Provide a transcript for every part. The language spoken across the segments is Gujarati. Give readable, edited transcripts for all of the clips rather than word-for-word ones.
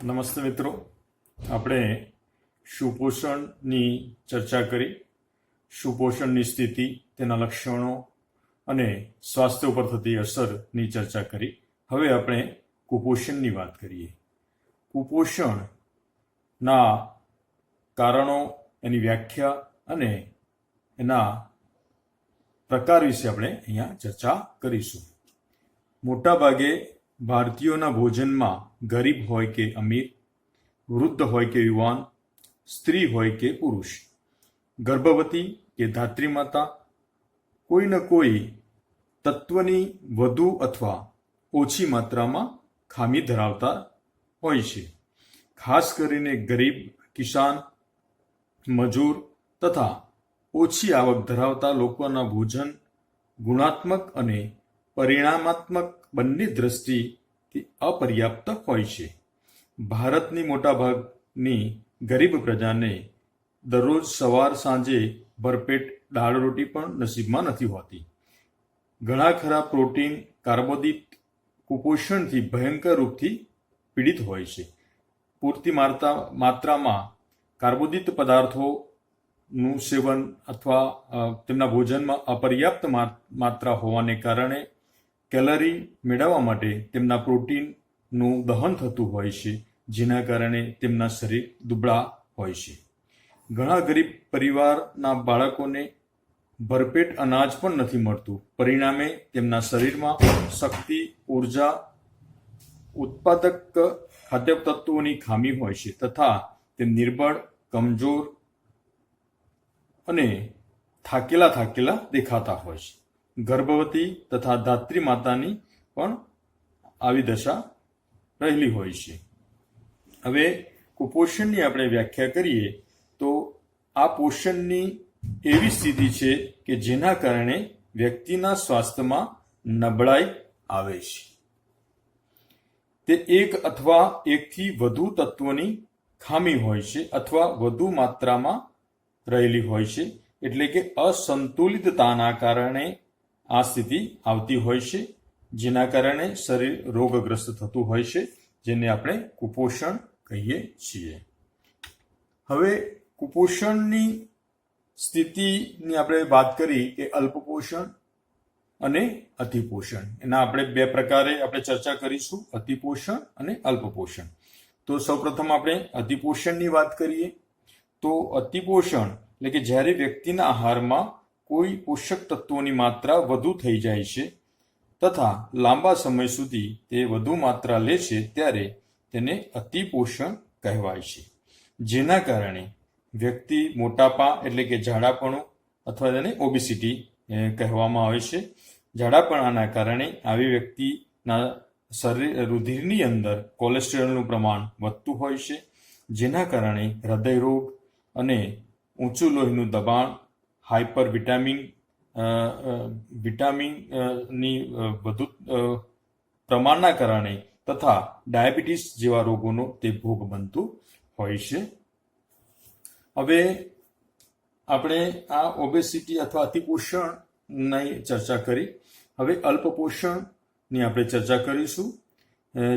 નમસ્તે મિત્રો, આપણે સુપોષણની ચર્ચા કરી. સુપોષણની સ્થિતિ, તેના લક્ષણો અને સ્વાસ્થ્ય ઉપર થતી અસરની ચર્ચા કરી. હવે આપણે કુપોષણની વાત કરીએ. કુપોષણના કારણો, એની વ્યાખ્યા અને એના પ્રકાર વિશે આપણે અહીંયા ચર્ચા કરીશું. મોટાભાગે ભારતીયોના ભોજનમાં ગરીબ હોય કે અમીર, વૃદ્ધ હોય કે યુવાન, સ્ત્રી હોય કે પુરુષ, ગર્ભવતી કે ધાત્રી માતા, કોઈ ને કોઈ તત્વની વધુ અથવા ઓછી માત્રામાં ખામી ધરાવતા હોય છે. ખાસ કરીને ગરીબ, કિસાન, મજૂર તથા ઓછી આવક ધરાવતા લોકોના ભોજન ગુણાત્મક અને પરિણામાત્મક બંને દ્રષ્ટિથી અપર્યાપ્ત હોય છે. ભારતની મોટાભાગની ગરીબ પ્રજાને દરરોજ સવાર સાંજે ભરપેટ દાળ રોટી પણ નસીબમાં નથી હોતી. ઘણા ખરા પ્રોટીન, કાર્બોદિત કુપોષણથી ભયંકર રૂપથી પીડિત હોય છે. પૂરતી માત્રામાં કાર્બોદિત પદાર્થોનું સેવન અથવા તેમના ભોજનમાં અપર્યાપ્ત માત્રા હોવાને કારણે કેલરી મેળવવા માટે તેમના પ્રોટીનનું દહન થતું હોય છે, જેના કારણે તેમના શરીર દુબળા હોય છે. ઘણા ગરીબ પરિવારના બાળકોને ભરપેટ અનાજ પણ નથી મળતું. પરિણામે તેમના શરીરમાં શક્તિ, ઉર્જા, ઉત્પાદક ખાદ્ય તત્વોની ખામી હોય છે તથા તે નિર્બળ, કમજોર અને થાકેલા દેખાતા હોય છે. ગર્ભવતી તથા ધાત્રી માતાની પણ આવી દશા રહેલી હોય છે. હવે કુપોષણની આપણે વ્યાખ્યા કરીએ તો આ પોષણની એવી સ્થિતિ છે કે જેના કારણે વ્યક્તિના સ્વાસ્થ્યમાં નબળાઈ આવે છે. તે એક અથવા એકથી વધુ તત્વોની ખામી હોય છે અથવા વધુ માત્રામાં રહેલી હોય છે. એટલે કે અસંતુલિતતાના કારણે આ સ્થિતિ આવતી હોય છે, જેના કારણે શરીર રોગગ્રસ્ત થતું હોય છે, જેને આપણે કુપોષણ કહીએ છીએ. હવે કુપોષણની સ્થિતિની આપણે વાત કરી કે અલ્પપોષણ અને અતિપોષણ. એના આપણે બે પ્રકારે આપણે ચર્ચા કરીશું, અતિપોષણ અને અલ્પપોષણ. તો સૌપ્રથમ આપણે અતિપોષણની વાત કરીએ તો અતિપોષણ એટલે કે જ્યારે વ્યક્તિના આહારમાં કોઈ પોષક તત્વોની માત્રા વધુ થઈ જાય છે તથા લાંબા સમય સુધી તે વધુ માત્રા લે છે, ત્યારે તેને અતિપોષણ કહેવાય છે. જેના કારણે વ્યક્તિ મોટાપા એટલે કે ઝાડાપણું અથવા તેને ઓબેસિટી કહેવામાં આવે છે. ઝાડાપણાના કારણે આવી વ્યક્તિના રુધિરની અંદર કોલેસ્ટ્રોલનું પ્રમાણ વધતું હોય છે, જેના કારણે હૃદયરોગ અને ઊંચું લોહીનું દબાણ, હાઇપર વિટામિનની વધુ પ્રમાણના કારણે તથા ડાયાબિટીસ જેવા રોગોનો તે ભોગ બનતું હોય છે. હવે આપણે આ ઓબેસિટી અથવા અતિપોષણની ચર્ચા કરી. હવે અલ્પપોષણની આપણે ચર્ચા કરીશું.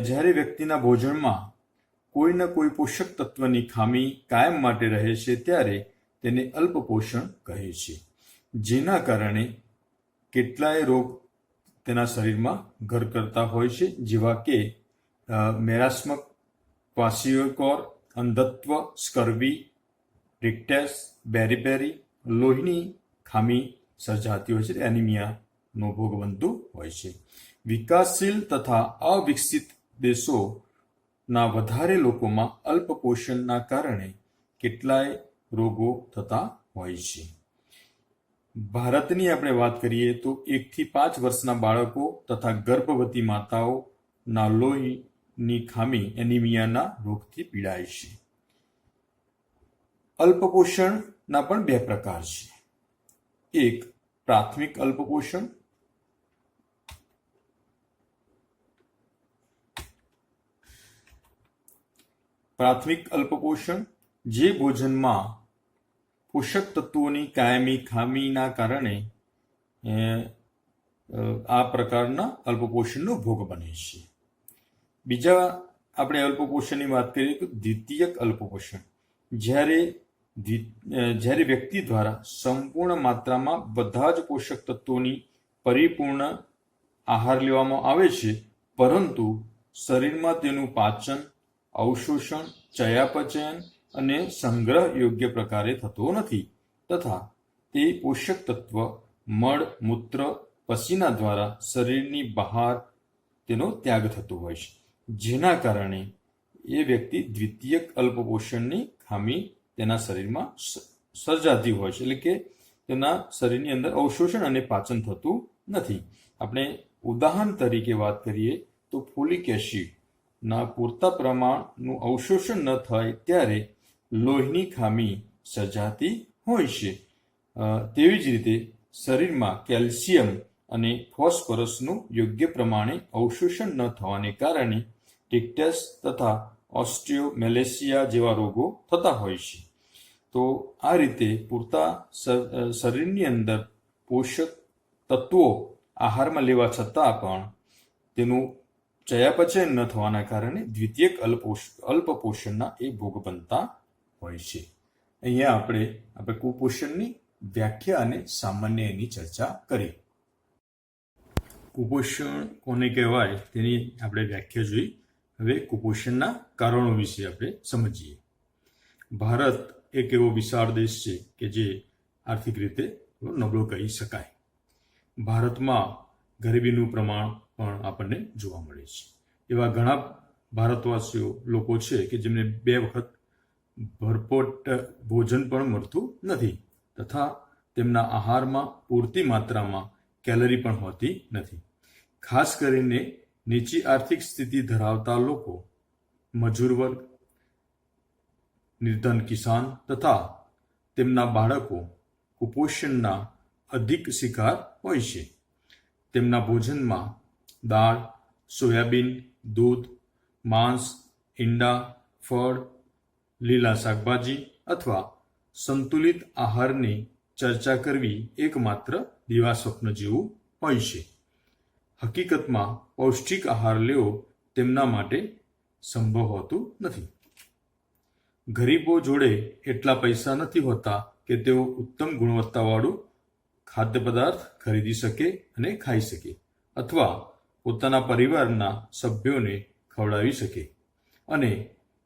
જ્યારે વ્યક્તિના ભોજનમાં કોઈ ને કોઈ પોષક તત્વની ખામી કાયમ માટે રહે છે, ત્યારે તેને અલ્પપોષણ કહે છે. જેના કારણે કેટલાય રોગ તેના શરીરમાં ઘર કરતા હોય છે, જેવા કે મેરાસ્મક, ક્વાશિયોકોર, અંધત્વ, સ્કર્વી, રિક્ટેસ, બેરીબેરી, લોહીની ખામી સર્જાતી હોય છે, એનિમિયાનો ભોગ બનતું હોય છે. વિકાસશીલ તથા અવિકસિત દેશોના વધારે લોકોમાં અલ્પપોષણના કારણે કેટલાય રોગો થતા હોય છે. ભારતની આપણે વાત કરીએ તો 1 થી 5 વર્ષના બાળકો તથા ગર્ભવતી માતાઓના લોહીની ખામી એનિમિયાના રોગથી પીડાય છે. અલ્પપોષણના પણ બે પ્રકાર છે. એક પ્રાથમિક અલ્પપોષણ. પ્રાથમિક અલ્પપોષણ જે ભોજનમાં પોષક તત્વોની કાયમી ખામીના કારણે આ પ્રકારના અલ્પપોષણનો ભોગ બને છે. બીજા આપણે અલ્પપોષણની વાત કરીએ તો દ્વિતીયક અલ્પપોષણ, જ્યારે વ્યક્તિ દ્વારા સંપૂર્ણ માત્રામાં બધા જ પોષક તત્વોની પરિપૂર્ણ આહાર લેવામાં આવે છે, પરંતુ શરીરમાં તેનું પાચન, અવશોષણ, ચયાપચયન અને સંગ્રહ યોગ્ય પ્રકારે થતો નથી, તથા તે પોષક તત્વ મળ, મૂત્ર, પસીના દ્વારા શરીરની બહાર તેનો ત્યાગ થતો હોય છે, જેના કારણે એ વ્યક્તિ દ્વિતીયક અલ્પપોષણની ખામી તેના શરીરમાં સર્જાતી હોય છે, એટલે કે તેના શરીરની અંદર અવશોષણ અને પાચન થતું નથી. આપણે ઉદાહરણ તરીકે વાત કરીએ તો ફોલિક એસિડના પૂરતા પ્રમાણનું અવશોષણ ન થાય ત્યારે લોહીની ખામી સર્જાતી હોય છે. તેવી જ રીતે શરીરમાં કેલ્શિયમ અને ફોસ્ફરસનું યોગ્ય પ્રમાણે અવશોષણ ન થવાને કારણે ટિક્ટસ તથા ઓસ્ટિયોમેલેસિયા જેવા રોગો થતા હોય છે. તો આ રીતે પૂરતા શરીરની અંદર પોષક તત્વો આહારમાં લેવા છતાં પણ તેનું ચયાપચય ન થવાના કારણે દ્વિતીયક અલ્પપોષણના એ ભોગ બનતા હોય છે. અહીંયા આપણે કુપોષણની વ્યાખ્યા અને સામાન્ય એની ચર્ચા કરી. કુપોષણ કોને કહેવાય તેની આપણે વ્યાખ્યા જોઈ. હવે કુપોષણના કારણો વિશે આપણે સમજીએ. ભારત એક એવો વિશાળ દેશ છે કે જે આર્થિક રીતે નબળો કહી શકાય. ભારતમાં ગરીબીનું પ્રમાણ પણ આપણને જોવા મળે છે. એવા ઘણા ભારતવાસીઓ લોકો છે કે જેમને 2 વખત ભરપેટ ભોજન પણ મળતું નથી, તથા તેમના આહારમાં પૂરતી માત્રામાં કેલરી પણ હોતી નથી. ખાસ કરીને નીચી આર્થિક સ્થિતિ ધરાવતા લોકો, મજૂર વર્ગ, નિર્ધન કિસાન તથા તેમના બાળકો કુપોષણના અધિક શિકાર હોય છે. તેમના ભોજનમાં દાળ, સોયાબીન, દૂધ, માંસ, ઈંડા, ફળ, લીલા શાકભાજી અથવા સંતુલિત આહારની ચર્ચા કરવી એકમાત્ર દિવાસ્વપ્ન જેવું હોય છે. હકીકતમાં પૌષ્ટિક આહાર લેવો તેમના માટે સંભવ હોતું નથી. ગરીબો જોડે એટલા પૈસા નથી હોતા કે તેઓ ઉત્તમ ગુણવત્તાવાળું ખાદ્ય પદાર્થ ખરીદી શકે અને ખાઈ શકે, અથવા પોતાના પરિવારના સભ્યોને ખવડાવી શકે. અને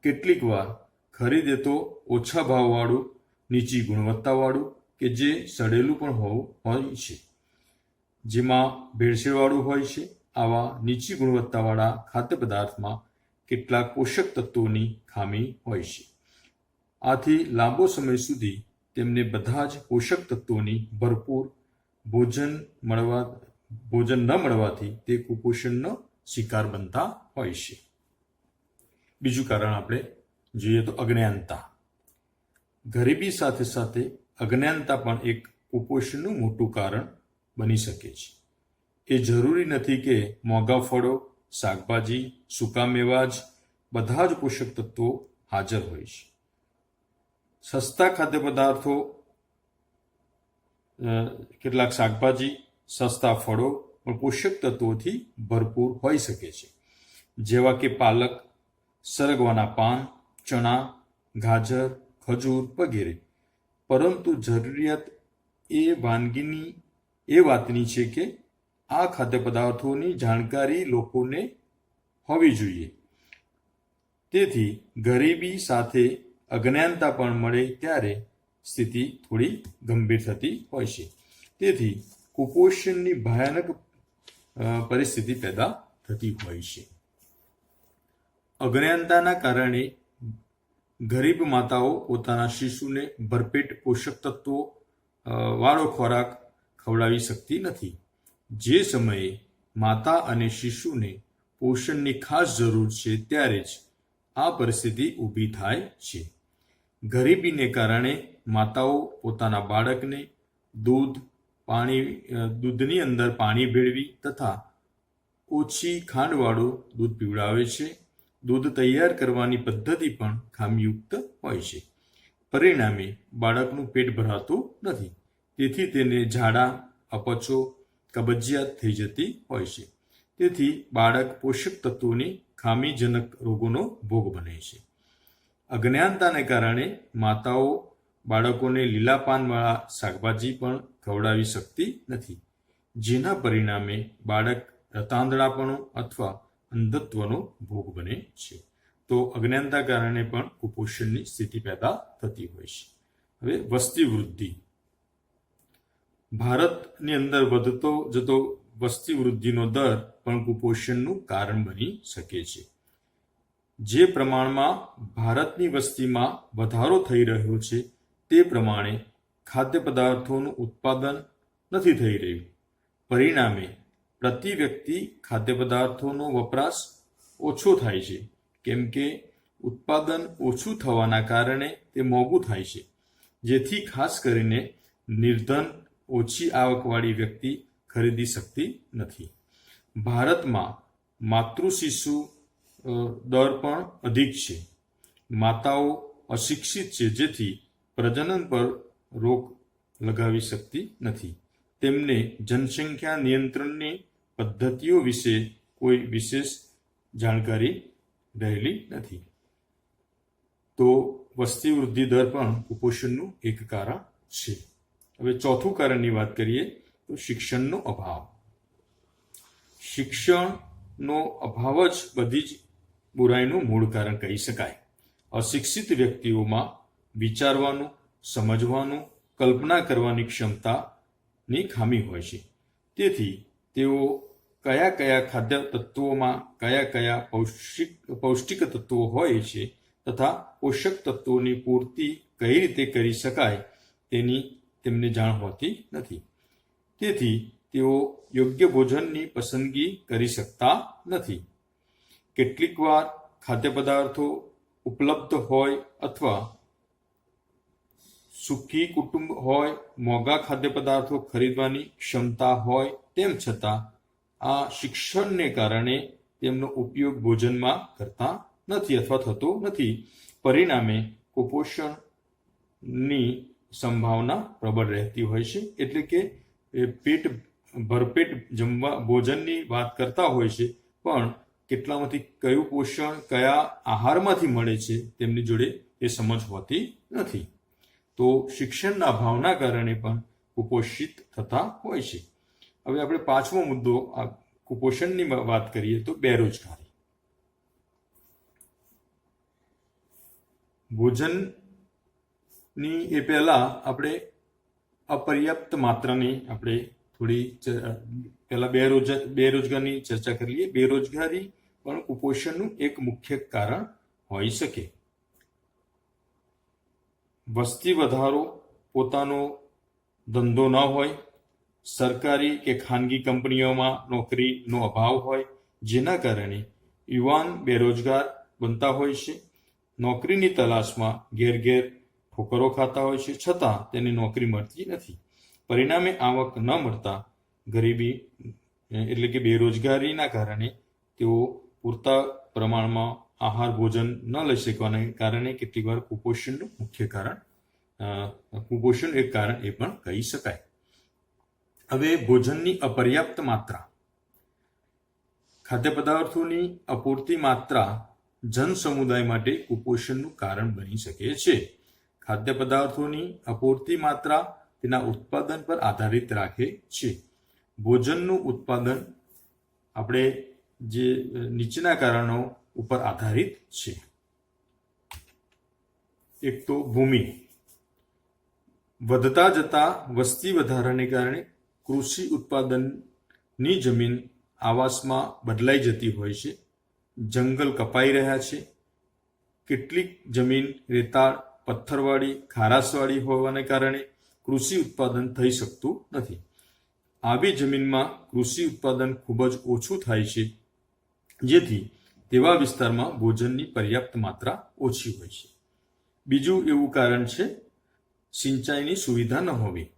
કેટલીક વાર ખરીદે તો ઓછા ભાવવાળું, નીચી ગુણવત્તાવાળું કે જે સડેલું પણ હોય છે, જેમાં ભેળસેળવાળું હોય છે. આવા નીચી ગુણવત્તાવાળા ખાદ્ય પદાર્થમાં કેટલાક પોષક તત્વોની ખામી હોય છે. આથી લાંબો સમય સુધી તેમને બધા જ પોષક તત્વોની ભરપૂર ભોજન ન મળવાથી તે કુપોષણનો શિકાર બનતા હોય છે. બીજું કારણ આપણે જોઈએ તો અજ્ઞાનતા. ગરીબી સાથે સાથે અજ્ઞાનતા પણ એક કુપોષણનું મોટું કારણ બની શકે છે. એ જરૂરી નથી કે મોંઘા ફળો, શાકભાજી, સૂકા મેવા જ બધા જ પોષક તત્વો હાજર હોય છે. સસ્તા ખાદ્ય પદાર્થો, કેટલાક શાકભાજી, સસ્તા ફળો પણ પોષક તત્વોથી ભરપૂર હોઈ શકે છે, જેવા કે પાલક, સરગવાના પાન, ચણા, ગાજર, ખજૂર વગેરે. પરંતુ જરૂરિયાત એ વાતની છે કે આ ખાદ્ય પદાર્થોની જાણકારી લોકોને હોવી જોઈએ. તેથી ગરીબી સાથે અજ્ઞાનતા પણ મળે ત્યારે સ્થિતિ થોડી ગંભીર થતી હોય છે. તેથી કુપોષણની ભયાનક પરિસ્થિતિ પેદા થતી હોય છે. અજ્ઞાનતાના કારણે ગરીબ માતાઓ પોતાના શિશુને ભરપેટ પોષક તત્વો વાળો ખોરાક ખવડાવી શકતી નથી. જે સમયે માતા અને શિશુને પોષણની ખાસ જરૂર છે ત્યારે જ આ પરિસ્થિતિ ઊભી થાય છે. ગરીબીને કારણે માતાઓ પોતાના બાળકને દૂધની અંદર પાણી ભેળવી તથા ઓછી ખાંડવાળું દૂધ પીવડાવે છે. દૂધ તૈયાર કરવાની પદ્ધતિ પણ ખામીયુક્ત હોય છે. પરિણામે બાળકનું પેટ ભરાતું નથી. તેથી તેને ઝાડા, અપચો, કબજિયાત થઈ જતી હોય છે. તેથી બાળક પોષક તત્વોની ખામીજનક રોગોનો ભોગ બને છે. અજ્ઞાનતાને કારણે માતાઓ બાળકોને લીલા પાનવાળા શાકભાજી પણ ખવડાવી શકતી નથી, જેના પરિણામે બાળક રતાંધળાપણું અથવા અંધત્વનો ભોગ બને છે. તો અજ્ઞાનતા કારણે પણ કુપોષણની સ્થિતિ પેદા થતી હોય છે. હવે વસ્તી વૃદ્ધિ. ભારતની અંદર વધતો જતો વસ્તી વૃદ્ધિનો દર પણ કુપોષણનું કારણ બની શકે છે. જે પ્રમાણમાં ભારતની વસ્તીમાં વધારો થઈ રહ્યો છે તે પ્રમાણે ખાદ્ય પદાર્થોનું ઉત્પાદન નથી થઈ રહ્યું. પરિણામે પ્રતિ વ્યક્તિ ખાદ્ય પદાર્થોનો વપરાશ ઓછો થાય છે, કેમ કે ઉત્પાદન ઓછું થવાના કારણે તે મોંઘું થાય છે, જેથી ખાસ કરીને નિર્ધન ઓછી આવકવાળી વ્યક્તિ ખરીદી શકતી નથી. ભારતમાં માતૃ શિશુ દર પણ અધિક છે. માતાઓ અશિક્ષિત છે, જેથી પ્રજનન પર રોક લગાવી શકતી નથી. તેમને જનસંખ્યા નિયંત્રણની પદ્ધતિઓ વિશે કોઈ વિશેષ જાણકારી રહેલી નથી. તો વસ્તી વૃદ્ધિ દર પણ કુપોષણનું એક કારણ છે. હવે ચોથું કારણની વાત કરીએ તો શિક્ષણનો અભાવ. શિક્ષણનો અભાવ જ બધી જ બુરાઈનું મૂળ કારણ કહી શકાય. અશિક્ષિત વ્યક્તિઓમાં વિચારવાનું, સમજવાનું, કલ્પના કરવાની ક્ષમતાની ખામી હોય છે. તેથી તેઓ કયા કયા ખાદ્ય તત્વોમાં કયા કયા પૌષ્ટિક તત્વો હોય છે તથા પોષક તત્વોની પૂર્તિ કઈ રીતે કરી શકાય તેની તેમને જાણ હોતી નથી. તેથી તેઓ યોગ્ય ભોજનની પસંદગી કરી શકતા નથી. કેટલીક વાર ખાદ્ય પદાર્થો ઉપલબ્ધ હોય અથવા સુખી કુટુંબ હોય, મોંઘા ખાદ્ય પદાર્થો ખરીદવાની ક્ષમતા હોય, તેમ છતાં આ શિક્ષણને કારણે તેમનો ઉપયોગ ભોજનમાં કરતા નથી અથવા થતો નથી. પરિણામે કુપોષણની સંભાવના પ્રબળ રહેતી હોય છે. એટલે કે ભરપેટ જમવા ભોજનની વાત કરતા હોય છે, પણ કેટલામાંથી કયું પોષણ કયા આહારમાંથી મળે છે તેમની જોડે એ સમજ હોતી નથી. તો શિક્ષણના અભાવના કારણે પણ કુપોષિત થતા હોય છે. હવે આપણે પાંચમો મુદ્દો આ કુપોષણની વાત કરીએ તો બેરોજગારી. ભોજનની એ પહેલા આપણે અપર્યાપ્ત માત્રાની આપણે થોડી પહેલા બેરોજગારીની ચર્ચા કરી લઈએ. બેરોજગારી પણ કુપોષણનું એક મુખ્ય કારણ હોઈ શકે. વસ્તી વધારો, પોતાનો ધંધો ન હોય, સરકારી કે ખાનગી કંપનીઓમાં નોકરીનો અભાવ હોય, જેના કારણે યુવાન બેરોજગાર બનતા હોય છે. નોકરીની તલાશમાં ઘેર ઘેર ઠોકરો ખાતા હોય છે, છતાં તેને નોકરી મળતી નથી. પરિણામે આવક ન મળતા ગરીબી એટલે કે બેરોજગારીના કારણે તેઓ પૂરતા પ્રમાણમાં આહાર ભોજન ન લઈ શકવાને કારણે કેટલીક વાર કુપોષણનું મુખ્ય કારણ કુપોષણ એક કારણ એ પણ કહી શકાય. હવે ભોજનની અપર્યાપ્ત માત્રા. ખાદ્ય પદાર્થોની અપૂરતી માત્રા જન સમુદાય માટે કુપોષણનું કારણ બની શકે છે. ખાદ્ય પદાર્થોની અપૂરતી માત્રા તેના ઉત્પાદન પર આધારિત રાખે છે. ભોજનનું ઉત્પાદન આપણે જે નીચેના કારણો ઉપર આધારિત છે. એક તો ભૂમિ. વધતા જતા વસ્તી વધારાને કારણે કૃષિ ઉત્પાદનની જમીન આવાસમાં બદલાઈ જતી હોય છે. જંગલ કપાઈ રહ્યા છે. કેટલીક જમીન રેતાળ, પથ્થરવાળી, ખારાશવાળી હોવાને કારણે કૃષિ ઉત્પાદન થઈ શકતું નથી. આવી જમીનમાં કૃષિ ઉત્પાદન ખૂબ જ ઓછું થાય છે, જેથી તેવા વિસ્તારમાં ભોજનની પર્યાપ્ત માત્રા ઓછી હોય છે. બીજું એવું કારણ છે સિંચાઈની સુવિધા ન હોવી.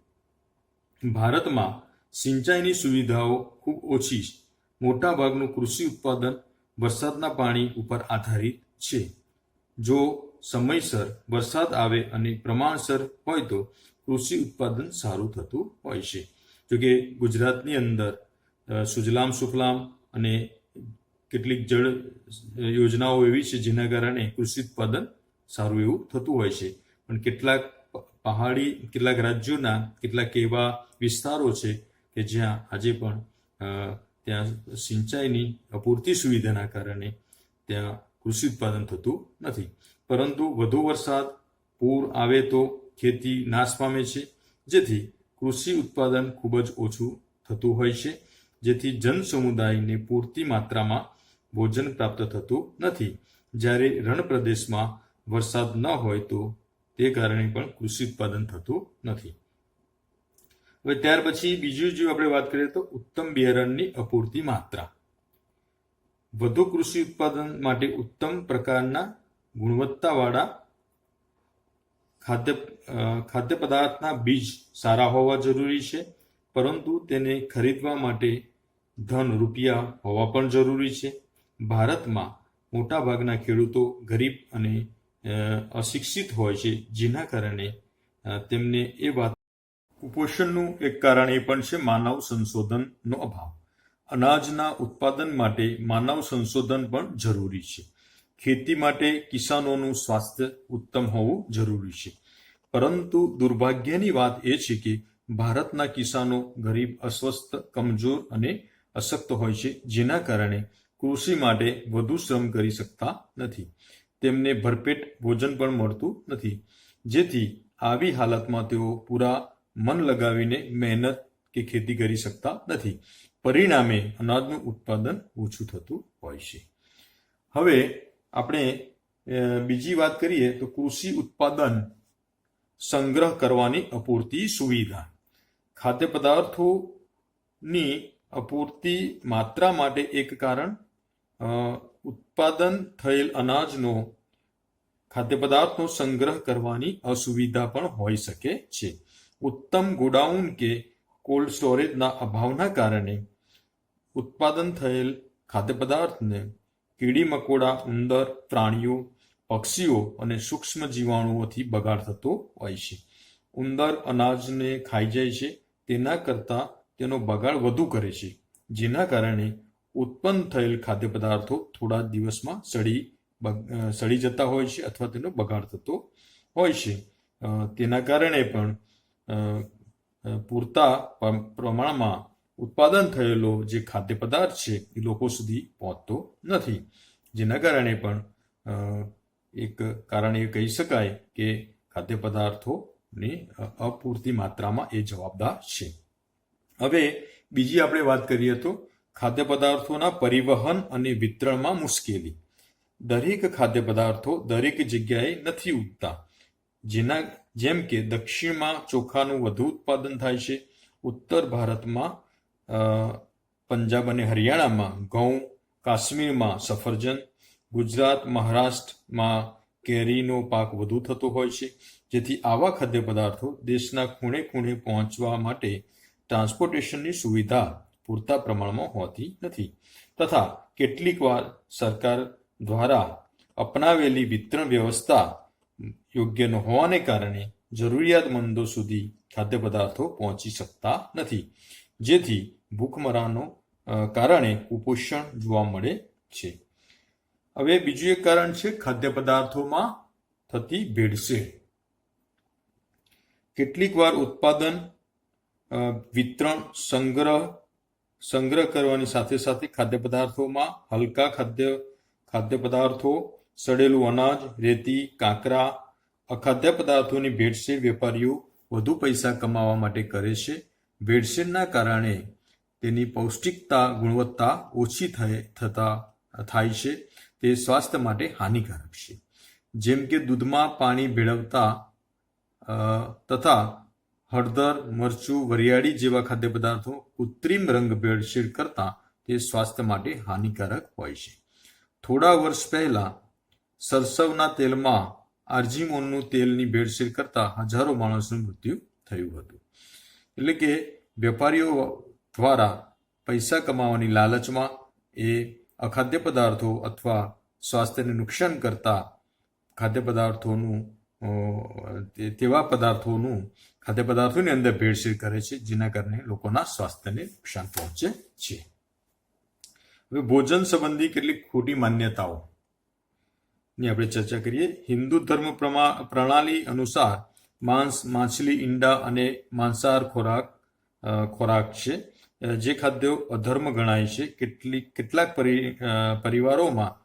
ભારતમાં સિંચાઈની સુવિધાઓ ખૂબ ઓછી છે. મોટાભાગનું કૃષિ ઉત્પાદન વરસાદના પાણી ઉપર આધારિત છે. જો સમયસર વરસાદ આવે અને પ્રમાણસર હોય તો કૃષિ ઉત્પાદન સારું થતું હોય છે. જોકે ગુજરાતની અંદર સુજલામ સુફલામ અને કેટલીક જળ યોજનાઓ એવી છે જેના કારણે કૃષિ ઉત્પાદન સારું એવું થતું હોય છે. પણ કેટલાક કેટલાક રાજ્યોના કેટલાક એવા વિસ્તારો છે કે જ્યાં આજે પણ ત્યાં સિંચાઈની અપૂરતી સુવિધાના કારણે ત્યાં કૃષિ ઉત્પાદન થતું નથી. પરંતુ વધુ વરસાદ, પૂર આવે તો ખેતી નાશ પામે છે, જેથી કૃષિ ઉત્પાદન ખૂબ જ ઓછું થતું હોય છે, જેથી જન સમુદાયને પૂરતી માત્રામાં ભોજન પ્રાપ્ત થતું નથી. જ્યારે રણ પ્રદેશમાં વરસાદ ન હોય તો તે કારણે પણ કૃષિ ઉત્પાદન થતું નથી. હવે ત્યાર પછી બીજું જો આપણે વાત કરીએ તો ઉત્તમ બિયારણની અપૂરતી માત્રા. વધુ કૃષિ ઉત્પાદન માટે ઉત્તમ પ્રકારના ગુણવત્તાવાળા ખાદ્ય પદાર્થના બીજ સારા હોવા જરૂરી છે, પરંતુ તેને ખરીદવા માટે ધન રૂપિયા હોવા પણ જરૂરી છે. ભારતમાં મોટાભાગના ખેડૂતો ગરીબ અને અશિક્ષિત હોય છે, જેના કારણે તેમને એ વાત કુપોષણનું એક કારણ એ પણ છે માનવ સંશોધનનો અભાવ. અનાજના ઉત્પાદન માટે માનવ સંશોધન પણ જરૂરી છે. ખેતી માટે કિસાનોનું સ્વાસ્થ્ય ઉત્તમ હોવું જરૂરી છે. પરંતુ દુર્ભાગ્યની વાત એ છે કે ભારતના કિસાનો ગરીબ, અસ્વસ્થ, કમજોર અને અશક્ત હોય છે, જેના કારણે કૃષિ માટે વધુ શ્રમ કરી શકતા નથી. તેમને ભરપેટ ભોજન પણ મળતું નથી, જેથી આવી હાલતમાં તેઓ પૂરા મન લગાવીને મહેનત કે ખેતી કરી શકતા નથી. પરિણામે અનાજનું ઉત્પાદન ઓછું થતું હોય છે. હવે આપણે બીજી વાત કરીએ તો કૃષિ ઉત્પાદન સંગ્રહ કરવાની અપૂરતી સુવિધા. ખાદ્ય પદાર્થોની અપૂરતી માત્રા માટે એક કારણ ઉત્પાદન થયેલ અનાજનો ખાદ્ય પદાર્થનો સંગ્રહ કરવાની અસુવિધા પણ હોઈ શકે છે. ઉત્તમ ગોડાઉન કે કોલ્ડ સ્ટોરેજના અભાવના કારણે ઉત્પાદન થયેલ ખાદ્ય પદાર્થને કીડી મકોડા, ઉંદર, પ્રાણીઓ, પક્ષીઓ અને સૂક્ષ્મ જીવાણુઓથી બગાડ થતો હોય છે. ઉંદર અનાજને ખાઈ જાય છે, તેના કરતાં તેનો બગાડ વધુ કરે છે, જેના કારણે ઉત્પન્ન થયેલ ખાદ્ય પદાર્થો થોડા દિવસમાં સડી જતા હોય છે અથવા તેનો બગાડ થતો હોય છે. તેના કારણે પણ પૂરતા પ્રમાણમાં ઉત્પાદન થયેલો જે ખાદ્ય પદાર્થ છે એ લોકો સુધી પહોંચતો નથી, જેના કારણે પણ એક કારણ એ કહી શકાય કે ખાદ્ય પદાર્થોની અપૂરતી માત્રામાં એ જવાબદાર છે. હવે બીજી આપણે વાત કરીએ તો ખાદ્ય પદાર્થોના પરિવહન અને વિતરણમાં મુશ્કેલી. દરેક ખાદ્ય પદાર્થો દરેક જગ્યાએ નથી ઉગતા. જેમ કે દક્ષિણમાં ચોખાનું વધુ ઉત્પાદન થાય છે, ઉત્તર ભારતમાં પંજાબ અને હરિયાણામાં ઘઉં, કાશ્મીરમાં સફરજન, ગુજરાત, મહારાષ્ટ્રમાં કેરીનો પાક વધુ થતો હોય છે. જેથી આવા ખાદ્ય પદાર્થો દેશના ખૂણે ખૂણે પહોંચવા માટે ટ્રાન્સપોર્ટેશનની સુવિધા પૂરતા પ્રમાણમાં હોતી નથી, તથા કેટલીક વાર સરકાર દ્વારા અપનાવેલી વિતરણ વ્યવસ્થા યોગ્ય ન હોવાને કારણે જરૂરિયાતમંદો સુધી ખાદ્ય પદાર્થો પહોંચી શકતા નથી, જેથી ભૂખમરાનો કારણે કુપોષણ જોવા મળે છે. હવે બીજું એક કારણ છે ખાદ્ય પદાર્થોમાં થતી ભેળસેળ. કેટલીક વાર ઉત્પાદન, વિતરણ, સંગ્રહ કરવાની સાથે સાથે ખાદ્ય પદાર્થોમાં હલકા ખાદ્ય પદાર્થો, સડેલું અનાજ, રેતી, કાંકરા, અખાદ્ય પદાર્થોની ભેળસેળ વેપારીઓ વધુ પૈસા કમાવા માટે કરે છે. ભેળસેળના કારણે તેની પૌષ્ટિકતા, ગુણવત્તા ઓછી થાય છે. તે સ્વાસ્થ્ય માટે હાનિકારક છે. જેમ કે દૂધમાં પાણી ભેળવતા તથા હળદર, મરચું, વરિયાળી જેવા ખાદ્ય પદાર્થો કૃત્રિમ રંગ ભેળસેળ કરતા તે સ્વાસ્થ્ય માટે હાનિકારક હોય છે. થોડા વર્ષ પહેલા સરસવના તેલમાં આર્જીમોનનું તેલની ભેળસેળ કરતા હજારો માણસનું મૃત્યુ થયું હતું. એટલે કે વેપારીઓ દ્વારા પૈસા કમાવાની લાલચમાં એ અખાદ્ય પદાર્થો અથવા સ્વાસ્થ્યને નુકસાન કરતા ખાદ્ય પદાર્થોની અંદર ભેળસેળ કરે છે, જેના કારણે લોકોના સ્વાસ્થ્યને નુકસાન પહોંચે છે. હવે ભોજન સંબંધી કેટલીક ખોટી માન્યતાઓ ની આપણે ચર્ચા કરીએ. હિન્દુ ધર્મ પ્રણાલી અનુસાર માંસ, માછલી, ઈંડા અને માંસાહાર ખોરાક છે, જે ખાદ્યો અધર્મ ગણાય છે. કેટલાક પરિવારોમાં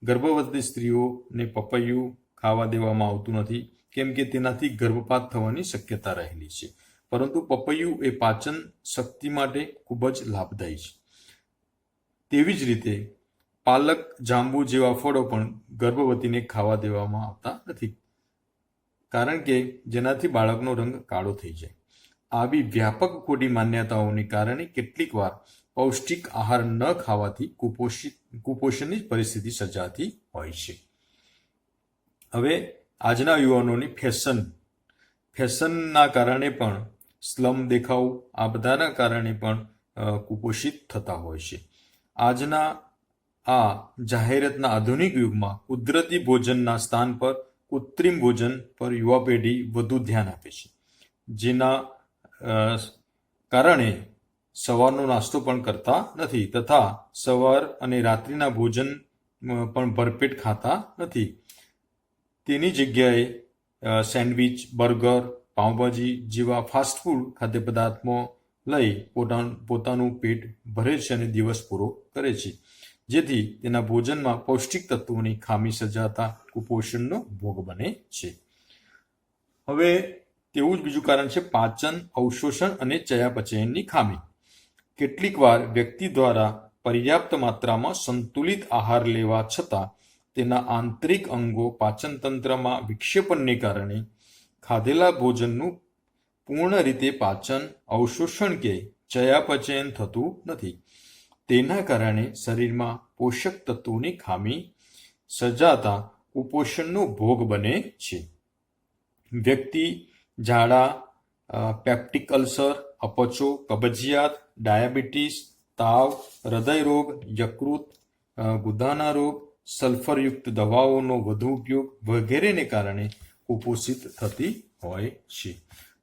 ગર્ભવતી સ્ત્રીઓને પપૈયું ખાવા દેવામાં આવતું નથી, કેમ કે તેનાથી ગર્ભપાત થવાની શક્યતા રહેલી છે. પરંતુ પપૈયું એ પાચન શક્તિ માટે ખૂબ જ લાભદાયી છે. તેવી જ રીતે પાલક, જાંબુ જેવા ફળો પણ ગર્ભવતીને ખાવા દેવામાં આવતા નથી, કારણ કે જેનાથી બાળકનો રંગ કાળો થઈ જાય. આવી વ્યાપક ખોટી માન્યતાઓને કારણે કેટલીક વાર પૌષ્ટિક આહાર ન ખાવાથી કુપોષણની પરિસ્થિતિ સર્જાતી હોય છે. હવે આજના યુવાનોની ફેશનના કારણે પણ, સ્લમ દેખાવ, આ બધાના કારણે પણ કુપોષિત થતા હોય છે. આજના આ જાહેરાતના આધુનિક યુગમાં કુદરતી ભોજનના સ્થાન પર કૃત્રિમ ભોજન પર યુવા પેઢી વધુ ધ્યાન આપે છે, જેના કારણે સવારનો નાસ્તો પણ કરતા નથી તથા સવાર અને રાત્રિના ભોજન પણ ભરપેટ ખાતા નથી. તેની જગ્યાએ સેન્ડવિચ, બર્ગર, પાઉંભાજી જેવા ફાસ્ટફૂડ ખાદ્ય પદાર્થો લઈ પોતાનું પેટ ભરે છે અને દિવસ પૂરો કરે છે, જેથી તેના ભોજનમાં પૌષ્ટિક તત્વોની ખામી સર્જાતા કુપોષણનો ભોગ બને છે. હવે તેવું જ બીજું કારણ છે પાચન, અવશોષણ અને ચયાપચયની ખામી. કેટલીક વાર વ્યક્તિ દ્વારા પર્યાપ્ત માત્રામાં સંતુલિત આહાર લેવા છતાં તેના આંતરિક અંગો પાચનતંત્રમાં વિક્ષેપણને કારણે ખાધેલા ભોજનનું પૂર્ણ રીતે પાચન, અવશોષણ કે ચયાપચયન થતું નથી. તેના કારણે શરીરમાં પોષક તત્વોની ખામી સર્જાતા કુપોષણનો ભોગ બને છે. વ્યક્તિ ઝાડા, પેપ્ટિક અલ્સર, અપચો, કબજિયાત, ડાયાબિટીસ, તાવ, હૃદયરોગ, યકૃત, ગુદાના રોગ, સલ્ફરયુક્ત દવાઓનો વધુ ઉપયોગ વગેરેને કારણે કુપોષિત થતી હોય છે.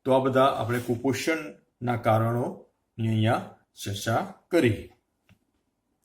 તો આ બધા આપણે કુપોષણના કારણોની અહીંયા ચર્ચા કરી.